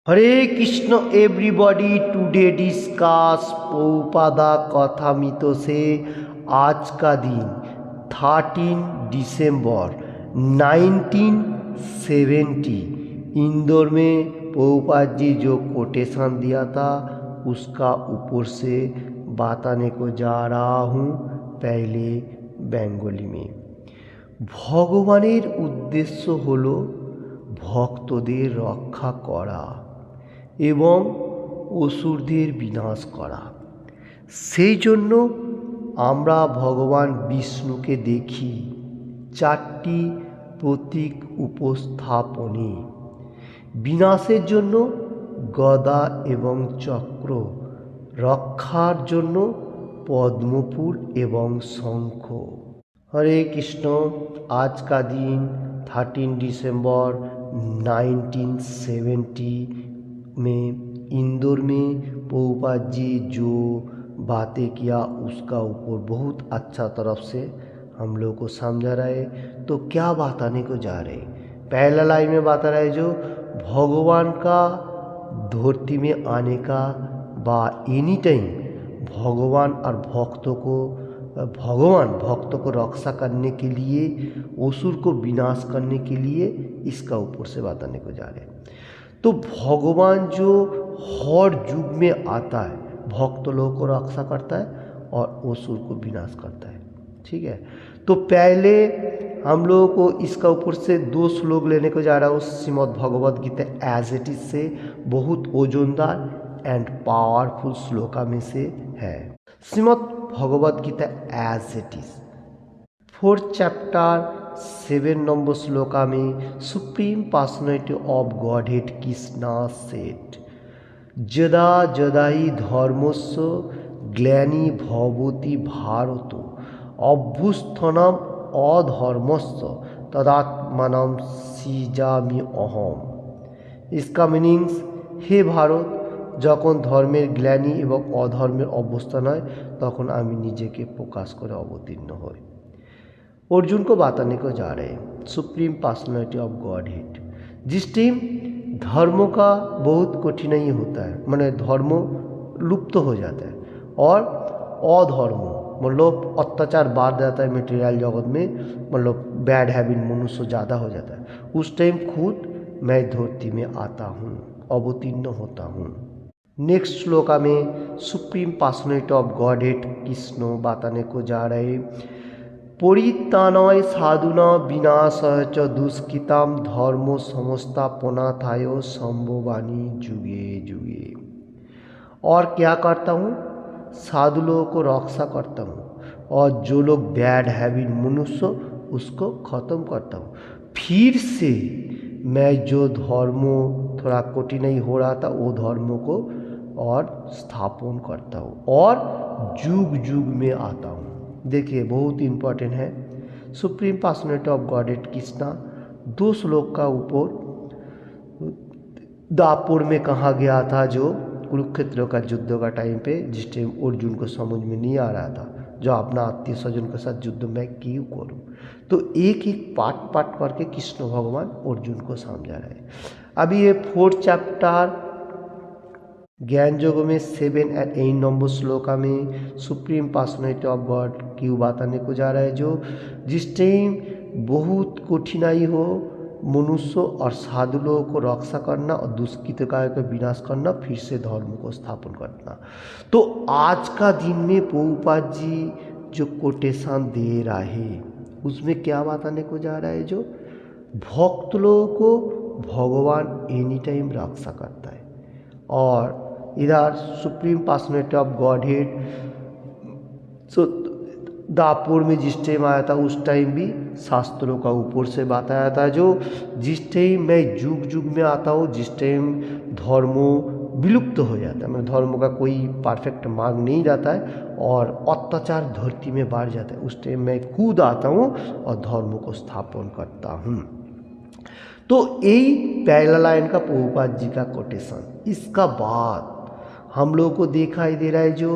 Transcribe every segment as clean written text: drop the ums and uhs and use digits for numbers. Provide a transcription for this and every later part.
হরে Krishna everybody today discuss पौपादा कथामित से आज का दिन 13 दिसंबर 1970 इंदौर में पौपाद जी जो कोटेशन दिया था उसका ऊपर से बताने को जा रहा हूँ। पहले बेंगली में ভগবানের উদ্দেশ্য হলো ভক্তদের রক্ষা করা এবং অসুরদের বিনাশ করা। সেই জন্য আমরা ভগবান বিষ্ণুকে দেখি চারটি প্রতীক উপস্থাপনে। বিনাশের জন্য গদা এবং চক্র, রক্ষার জন্য পদ্মফুল এবং শঙ্খ। हरे कृष्ण आज का दिन 13 दिसंबर 1970 में इंदौर में पौपाद जी जो बातें किया उसका ऊपर बहुत अच्छा तरफ से हम लोग को समझा रहे। तो क्या बताने को जा रहे, पहला लाइन में बता रहे जो भगवान का धरती में आने का बा एनी टाइम भगवान और भक्तों को रक्षा करने के लिए, असुर को विनाश करने के लिए इसका ऊपर से बताने को जा रहे हैं। तो भगवान जो हर युग में आता है भक्त लोगों को रक्षा करता है और असुर को विनाश करता है। ठीक है, तो पहले हम लोगों को इसका ऊपर से 2 श्लोक लेने को जा रहा हूँ। Shrimad Bhagavad Gita as it is से बहुत ओजनदार एंड पावरफुल श्लोका में से है। Shrimad Bhagavad Gita as it is 4th chapter 7 number shloka में supreme personality of godhead Krishna said यदा यदा ही धर्मस्य ग्लानि भवति भारत अभ्युत्थानम् अधर्मस्य तदात्मानं सृजामि अहम। इसका मीनिंग्स, हे भारत যখন ধর্মের গ্লানি এবং অধর্মের অবস্থান হয় তখন আমি নিজেকে প্রকাশ করে অবতীর্ণ হই। अर्जुन को बताने को जा रहे हैं supreme personality of God head जिस टाइम धर्म का बहुत कठिनाई होता है, माने धर्म लुप्त हो जाता है और अधर्म मतलब अत्याचार बढ़ जाता है मटेरियल जगत में, मतलब बैड हैबिट मनुष्य ज़्यादा हो जाता है, उस टाइम खुद मैं धरती में आता हूँ, अवतीर्ण होता हूँ। नेक्स्ट श्लोका में supreme personality of godhead Krishna बताने को जा रहे परित्राणाय साधुना विनाशाय च दुष्कृतां धर्म संस्थापनार्थाय संभवामि युगे युगे। और क्या करता हूँ, साधु लोगों को रक्षा करता हूँ और जो लोग बैड हैबिट मनुष्य उसको ख़त्म करता हूँ। फिर से मैं जो धर्म थोड़ा कठिनाई हो रहा था वो धर्म को और स्थापन करता हूँ और युग युग में आता हूँ। देखिए बहुत इम्पोर्टेंट है, supreme personality of godhead Krishna 2 श्लोक का ऊपर दापुर में कहा गया था जो कुरुक्षेत्र का युद्ध का टाइम पे जिस टाइम अर्जुन को समझ में नहीं आ रहा था जो अपना आत्मीय स्वजन के साथ युद्ध मैं क्यों करूं, तो एक एक पार्ट करके कृष्ण भगवान अर्जुन को समझा रहे हैं। अभी ये 4th चैप्टर ज्ञान योग में 7 और 8 नंबर श्लोका में सुप्रीम पर्सनैलिटी ऑफ गॉड क्यों बताने को जा रहा है जो जिस टाइम बहुत कठिनाई हो मनुष्य और साधु लोगों को रक्षा करना और दुष्कृतकाय का विनाश करना, फिर से धर्म को स्थापन करना। तो आज का दिन में पौपाद जी जो कोटेशन दे रहा है उसमें क्या बताने को जा रहा है जो भक्त लोगों को भगवान एनी टाइम रक्षा करता है। और इधर supreme personality of godhead Dapur में जिस टाइम आया था उस टाइम भी शास्त्रों का ऊपर से बताया था जो जिस टाइम मैं युग युग में आता हूँ, जिस टाइम धर्म विलुप्त हो जाता है, मतलब धर्म का कोई परफेक्ट मार्ग नहीं रहता है और अत्याचार धरती में बढ़ जाता है, उस टाइम मैं खुद आता हूँ और धर्म को स्थापन करता हूँ। तो यही पहला लाइन का पौपाद जी का कोटेशन। इसका बाद हम लोगों को दिखाई दे रहा है जो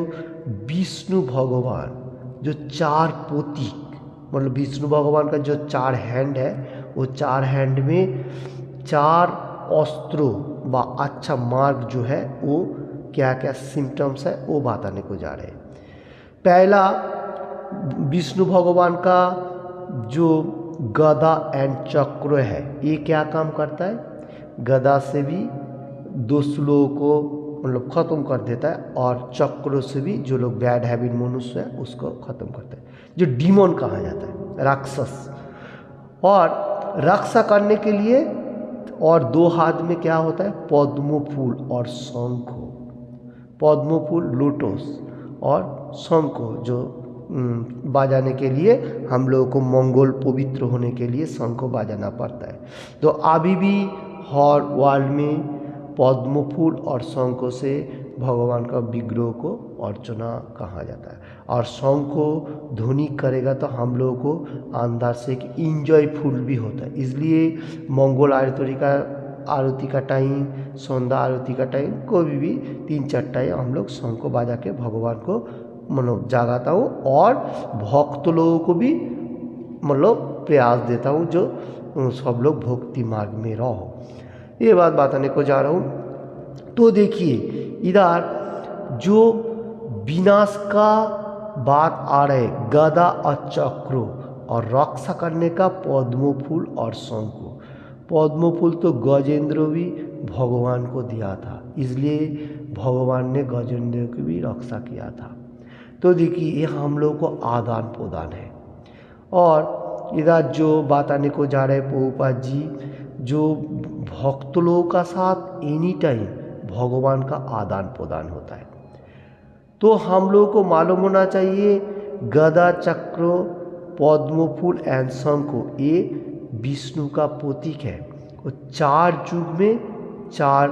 विष्णु भगवान जो 4 प्रतीक, मतलब विष्णु भगवान का जो 4 हैंड है वो 4 हैंड में 4 अस्त्र व अच्छा मार्ग जो है वो क्या क्या सिम्टम्स है वो बताने को जा रहे हैं। पहला, विष्णु भगवान का जो गदा एंड चक्र है ये क्या काम करता है, गदा से भी दुष्टों को मतलब ख़त्म कर देता है और चक्रों से भी जो लोग बैड हैबिट मनुष्य है उसको ख़त्म करता है, जो डीमन कहा जाता है, राक्षस। और रक्षा करने के लिए और दो हाथ में क्या होता है, पद्म फूल और शंख। पद्म फूल लोटस और शंख जो बजाने के लिए हम लोगों को मंगल पवित्र होने के लिए शंख बजाना पड़ता है। तो अभी भी हर वर्ल्ड में पद्म फूल और शंख से भगवान का विग्रह को अर्चना कहा जाता है। और शंख को ध्वनि करेगा तो हम लोगों को अंदर से एक इंजॉयफुल भी होता है। इसलिए मंगल आरती का टाइम, संध्या आरती का टाइम, कोई भी 3-4 टाइम हम लोग शंख बजा के भगवान को मतलब जागाता हूँ और भक्त लोगों को भी मतलब प्रयास देता हूँ जो सब लोग भक्ति मार्ग में रहो। ये बात बताने को जा रहा हूँ। तो देखिए इधर जो विनाश का बात आ रहे, गदा और चक्र और रक्षा करने का पद्म फूल और शंख। पद्म फूल तो गजेंद्र भी भगवान को दिया था, इसलिए भगवान ने गजेंद्र की भी रक्षा किया था। तो देखिए ये हम लोग को आदान प्रदान है। और इधर जो बात आने को जा रहे प्रभुपाद जी, जो भक्त लोगों का साथ एनी टाइम भगवान का आदान प्रदान होता है। तो हम लोगों को मालूम होना चाहिए गदा चक्र पद्म फूल एंड शंख ये विष्णु का प्रतीक है। वो 4 युग में 4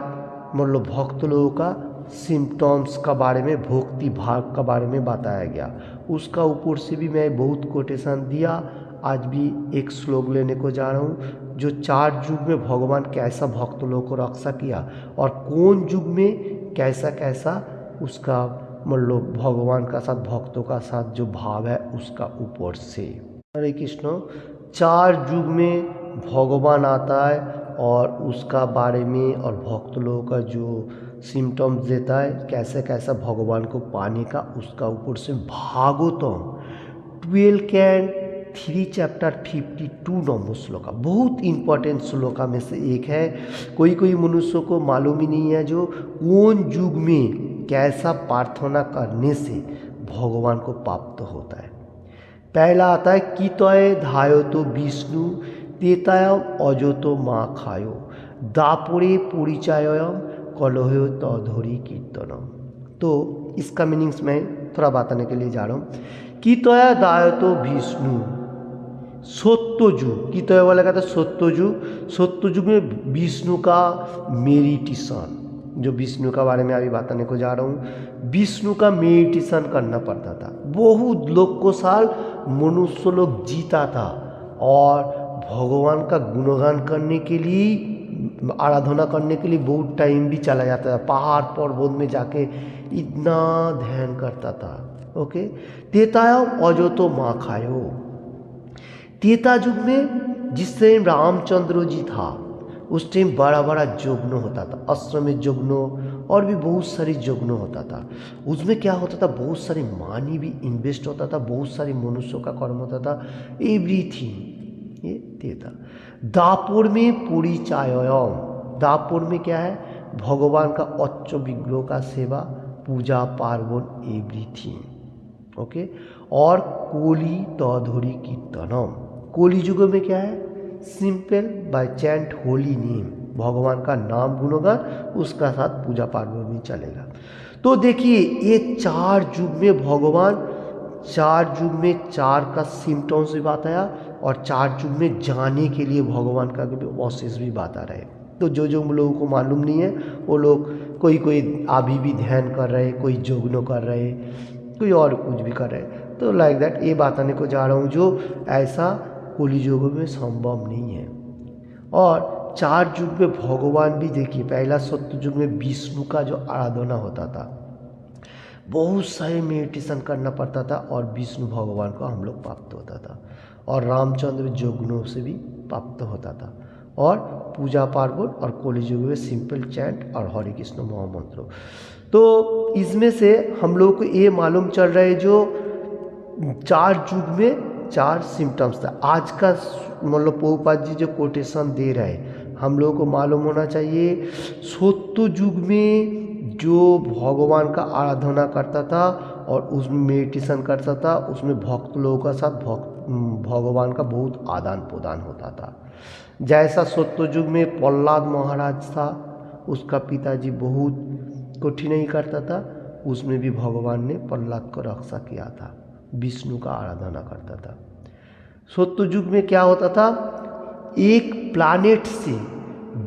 मतलब भक्त लोगों का सिम्टम्स का बारे में, भक्ति भाग का बारे में बताया गया। उसका ऊपर से भी मैं बहुत कोटेशन दिया। आज भी एक श्लोक लेने को जा रहा हूँ जो 4 युग में भगवान कैसा भक्त लोगों को रक्षा किया और कौन युग में कैसा कैसा उसका मतलब भगवान का साथ भक्तों का साथ जो भाव है उसका ऊपर से। हरे कृष्ण। 4 युग में भगवान आता है और उसका बारे में और भक्त लोगों का जो सिम्टम्स देता है कैसे कैसा भगवान को पाने का, उसका ऊपर से भागवतम 12 चैप्टर 52 नंबर श्लोका बहुत इंपॉर्टेंट श्लोका में से एक है। कोई मनुष्यों को मालूम ही नहीं है जो कौन युग में कैसा प्रार्थना करने से भगवान को प्राप्त होता है। पहला आता है कितय धायो तो विष्णु तेतायम अजोतो माँ खायो दापुरे परिचयम कलहो तधोरी कीर्तनम। तो इसका मीनिंग्स मैं थोड़ा बताने के लिए जा रहा हूँ। कितया दायो तो विष्णु सत्ययुग, कितय वाला कहता है सत्ययुग में विष्णु का मेडिटेशन, जो विष्णु का बारे में अभी बताने को जा रहा हूँ, विष्णु का मेडिटेशन करना पड़ता था। बहुत लोग को साल मनुष्य लोग जीता था और भगवान का गुणगान करने के लिए, आराधना करने के लिए बहुत टाइम भी चला जाता था। पहाड़ पर्वत में जाके इतना ध्यान करता था। ओके। तेतायम अजोतो माँ खायो, त्रेता युग में जिस टाइम रामचंद्र जी था उस टाइम बड़ा बड़ा यज्ञ होता था, अश्वमेध यज्ञ और भी बहुत सारे यज्ञ होता था। उसमें क्या होता था, बहुत सारे मानी भी इन्वेस्ट होता था, बहुत सारे मनुष्यों का कर्म होता था, एवरीथिंग ये देता। दापुर में परिचयम, दापुर में क्या है, भगवान का अच्छ विग्रह का सेवा, पूजा पार्वण एवरीथिंग। ओके। और कोली तधोरी कीर्तनम, कोली युग में क्या है, simple by chant holy name, भगवान का नाम गुणगान, उसका साथ पूजा पार्वण भी चलेगा। तो देखिए ये 4 युग में भगवान 4 युग में 4 का सिम्टम्स भी बताया और 4 युग में जाने के लिए भगवान का प्रोसेस भी बता रहे। तो जो लोगों को मालूम नहीं है वो लोग कोई अभी भी ध्यान कर रहे, कोई यज्ञ कर रहे, कोई और कुछ भी कर रहे। तो लाइक दैट ये बताने को जा रहा हूँ जो ऐसा कली युग में संभव नहीं है। और 4 युग में भगवान भी देखिए, पहला सत्य युग में विष्णु का जो आराधना होता था, बहुत सारे मेडिटेशन करना पड़ता था और विष्णु भगवान को हम लोग प्राप्त होता था और रामचंद्र यज्ञों से भी प्राप्त होता था। और पूजा पार्वण और कलियुग में सिंपल चैंट और हरे कृष्ण महामंत्र। तो इसमें से हम लोग को ये मालूम चल रहा है जो 4 युग में 4 सिम्टम्स था। आज का मतलब प्रभुपाद जी जो कोटेशन दे रहे हैं हम लोगों को मालूम होना चाहिए। सत्य युग में जो भगवान का आराधना करता था और उसमें मेडिटेशन करता था, उसमें भक्त लोगों का साथ भगवान का बहुत आदान प्रदान होता था। जैसा सत्य युग में प्रहलाद महाराज था, उसका पिताजी बहुत कठिनाई करता था, उसमें भी भगवान ने प्रहलाद को रक्षा किया था, विष्णु का आराधना करता था। सत्य युग में क्या होता था, एक प्लैनेट से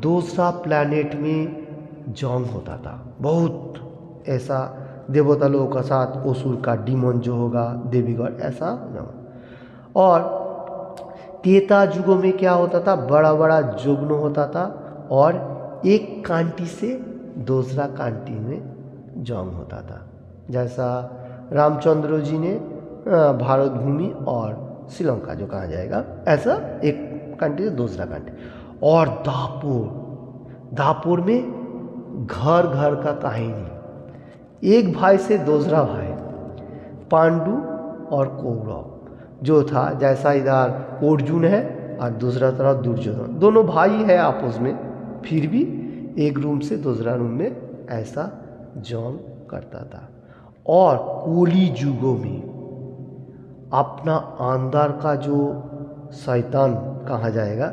दूसरा प्लैनेट में जंग होता था, बहुत ऐसा देवता लोगों का साथ असुर का डीमन जो होगा देवीगढ़ ऐसा न। और त्रेता युगों में क्या होता था, बड़ा बड़ा यज्ञ होता था और एक कांटी से दूसरा कांटी में जंग होता था। जैसा रामचंद्र जी ने भारत भूमि और श्रीलंका जो कहा जाएगा, ऐसा एक कांटी से दूसरा कांटी। और दापुर में घर घर का कहानी, एक भाई से दूसरा भाई, पांडु और कौरव जो था, जैसा इधर अर्जुन है और दूसरा तरफ दुर्योधन, दोनों भाई है आपस में, फिर भी एक रूम से दूसरा रूम में ऐसा जंग करता था। और कली युगों में अपना अंदर का जो शैतान कहा जाएगा,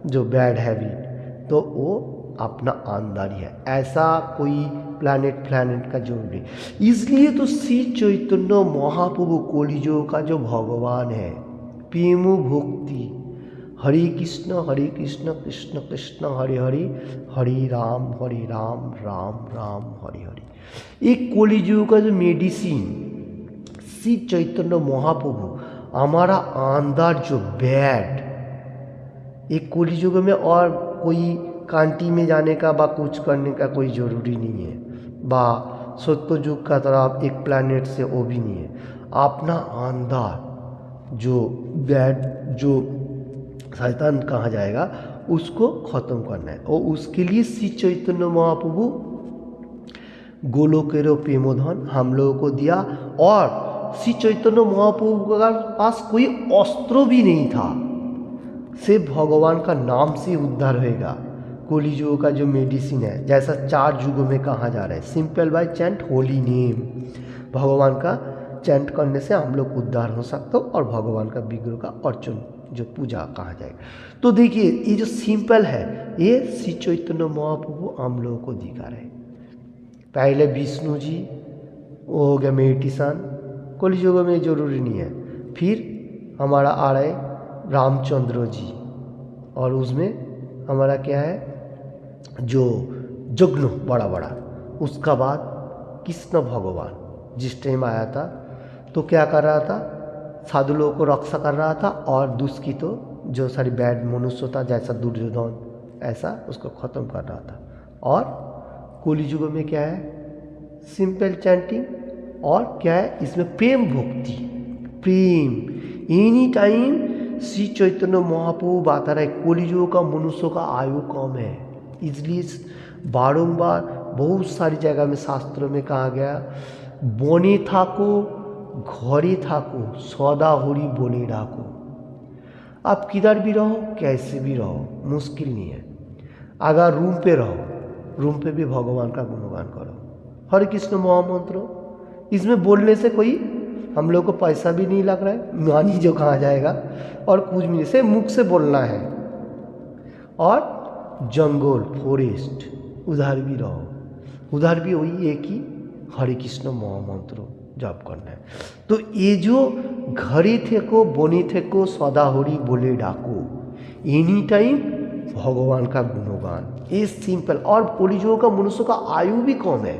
जो बैड हैबिट, तो वो अपना अंदर ही है, ऐसा कोई प्लैनेट का जरूर नहीं। इसलिए तो श्री चैतन्य महाप्रभु कलियुग का जो भगवान है, प्रेम भक्ति, हरे कृष्ण कृष्ण कृष्ण हरे हरे, हरे राम राम राम हरे हरे। एक कलियुग का जो मेडिसिन श्री चैतन्य महाप्रभु, हमारा अंदर जो बैड, एक कलियुग में और कोई कांटी में जाने का बा कुछ करने का कोई ज़रूरी नहीं है, बा सत्य युग का तरफ एक प्लैनेट से वो भी नहीं है। अपना अंदर जो बैड जो शैतान कहा जाएगा उसको ख़त्म करना है, और उसके लिए श्री चैतन्य महाप्रभु गोलोकेरो प्रेमोधन हम लोगों को दिया। और श्री चैतन्य महाप्रभु के पास कोई अस्त्र भी नहीं था, सिर्फ भगवान का नाम से उद्धार होएगा। कलियुग का जो मेडिसिन है, जैसा 4 युगों में कहा जा रहा है, simple by chant holy name, भगवान का चैंट करने से हम लोग उद्धार हो सकते हो और भगवान का विग्रह का अर्चन जो पूजा कहा जाएगा। तो देखिए ये जो सिंपल है, ये श्री चैतन्य महाप्रभु हम लोगों को दिखा रहे। पहले विष्णु जी, वो हो गया मेडिटेशन, कलियुग में जरूरी नहीं है। फिर हमारा आ रहा है रामचंद्र जी, और उसमें हमारा क्या है जो यज्ञ बड़ा बड़ा। उसका बाद कृष्ण भगवान जिस टाइम आया था तो क्या कर रहा था, साधु लोगों को रक्षा कर रहा था, और दुष्की तो जो सारी बैड मनुष्य था जैसा दुर्योधन, ऐसा उसको ख़त्म कर रहा था। और कलियुग में क्या है, सिंपल चैंटिंग, और क्या है इसमें प्रेम भक्ति, प्रेम एनी टाइम। श्री चैतन्य महाप्रभु बता रहे कलियुग का मनुष्यों का आयु कम है, इसलिए बारंबार बहुत सारी जगह में शास्त्रों में कहा गया, बने थाको घरे थाको सदा हरि बने डाको। आप किधर भी रहो, कैसे भी रहो, मुश्किल नहीं है। अगर रूम पे रहो, रूम पे भी भगवान का गुणगान करो, हरे कृष्ण महामंत्र। इसमें बोलने से कोई हम लोग को पैसा भी नहीं लग रहा है, मानी जो कहा जाएगा, और कुछ भी नहीं, सिर्फ मुख से बोलना है। और जंगल फॉरेस्ट उधर भी रहो, उधर भी वही एक ही हरे कृष्ण महामंत्र जप करना है। तो ये जो घरे थे को बने थे को सदा हरि बोले डाको, एनी टाइम भगवान का गुणगान, ये सिंपल। और कलियुग का मनुष्य का आयु भी कम है,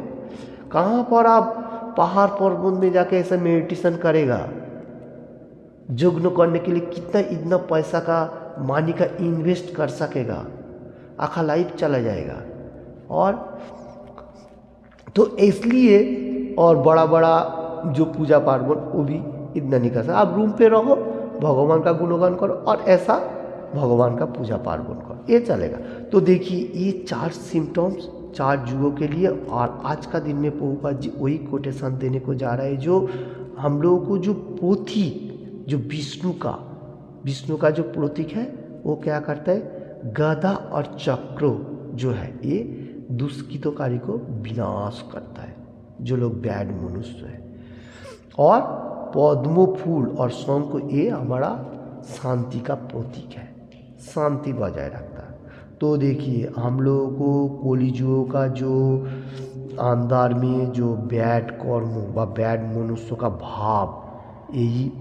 कहाँ पर आप पहाड़ पर्वत में जाके ऐसा मेडिटेशन करेगा, यज्ञ करने के लिए कितना इतना पैसा का मानी का इन्वेस्ट कर सकेगा, आखा लाइफ चला जाएगा। और तो इसलिए और बड़ा बड़ा जो पूजा पार्वण वो भी इतना नहीं कर सकता। आप रूम पे रहो, भगवान का गुणगान करो, और ऐसा भगवान का पूजा पार्वण करो, ये चलेगा। तो देखिए ये 4 सिम्टम्स 4 युगों के लिए। और आज का दिन में प्रभुपाद जी वही कोटेशन देने को जा रहे हैं जो हम लोगों को जो पोथी जो विष्णु का जो प्रतीक है वो क्या करता है, गदा और चक्र जो है ये दुष्कृतकारी को विनाश करता है, जो लोग बैड मनुष्य है। और पद्म फूल और शंख ये हमारा शांति का प्रतीक है, शांति बजाय रखता है। तो देखिए हम लोगों को कलिजुग का जो अंदर में जो बैड कर्म व बैड मनुष्य का भाव यही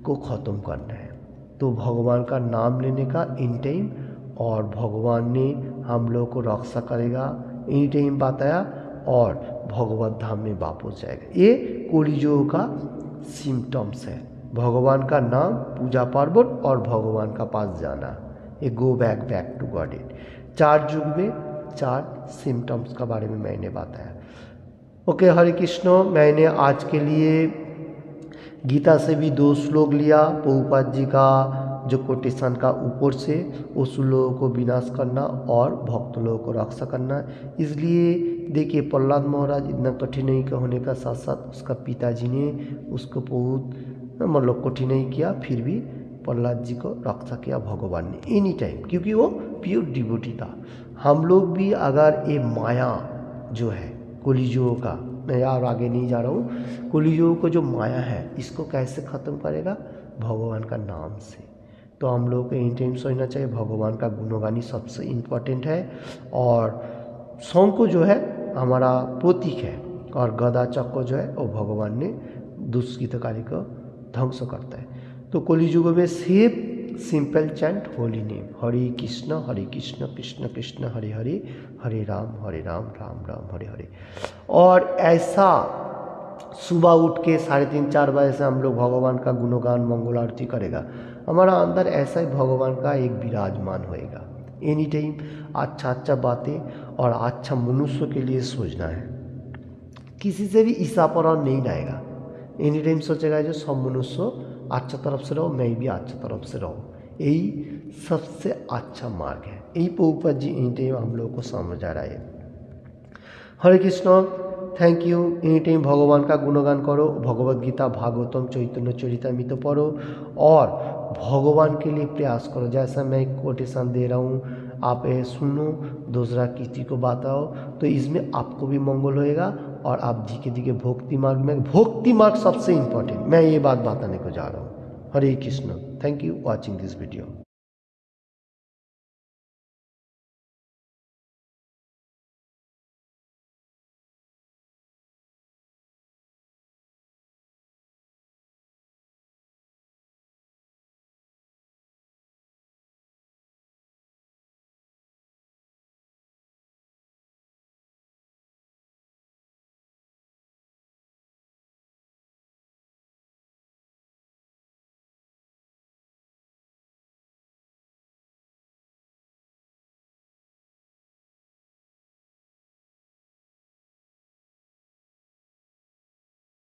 को ख़त्म करना है। तो भगवान का नाम लेने का इन टाइम, और भगवान ने हम लोग को रक्षा करेगा इन टाइम बताया, और भगवत धाम में वापस जाएगा। ये कलिजुग का सिम्टम्स है, भगवान का नाम, पूजा पार्वण और भगवान का पास जाना, ये go back to God it. 4 युग में 4 सिम्टम्स का बारे में मैंने बताया। ओके, हरे कृष्ण। मैंने आज के लिए गीता से भी 2 श्लोक लिया, प्रभुपाद जी का जो कोटेशन का ऊपर से उस लोगों को विनाश करना और भक्त लोगों को रक्षा करना। इसलिए देखिए प्रहलाद महाराज इतना कठिनाई का होने का साथ साथ उसका पिताजी ने उसको बहुत मतलब कठिनाई किया, फिर भी प्रहलाद जी को रक्षा किया भगवान ने एनी टाइम, क्योंकि वो प्योर डिवोटी था। हम लोग भी अगर ये माया जो है कलिजुग का, मैं यार आगे नहीं जा रहा हूँ, कलिजुग को जो माया है इसको कैसे ख़त्म करेगा, भगवान का नाम से। तो हम लोग को इन टाइम सोचना चाहिए भगवान का गुणगानी सबसे इम्पोर्टेंट है। और शंख जो है हमारा प्रतीक है, और गदा चक्र जो है वो भगवान ने दुष्कृतकारी को ध्वंस करता है। तो कलिजुग में सिर्फ सिंपल चैंट होली नेम, हरे कृष्ण कृष्ण कृष्ण हरे हरे, हरे राम राम राम हरे हरे। और ऐसा सुबह उठ के 3:30-4 बजे से हम लोग भगवान का गुणगान मंगल आरती करेगा, हमारा अंदर ऐसा ही भगवान का एक विराजमान होएगा। एनी टाइम अच्छा बातें और अच्छा मनुष्य के लिए सोचना है, किसी से भी ईर्ष्यापन नहीं लाएगा। एनी टाइम सोचेगा जो सब मनुष्य अच्छा तरफ से रहो, मैं भी अच्छा तरफ से रहो, यही सबसे अच्छा मार्ग है। यही प्रभुपाद जी एनी टाइम हम लोगों को समझा रहा है। Hare Krishna, thank you. Any time भगवान का गुणगान करो, भगवत गीता भागवतम चैतन्य चरितामृत पढ़ो और भगवान के लिए प्रयास करो। जैसा मैं कोटेशन दे रहा हूँ आप ये सुनो, दूसरा किसी को बताओ, तो इसमें आपको भी मंगल होएगा और आप धीरे धीरे भक्ति मार्ग सबसे इम्पोर्टेंट, मैं ये बात बताने को जा रहा हूँ। Hare Krishna, thank you watching this video.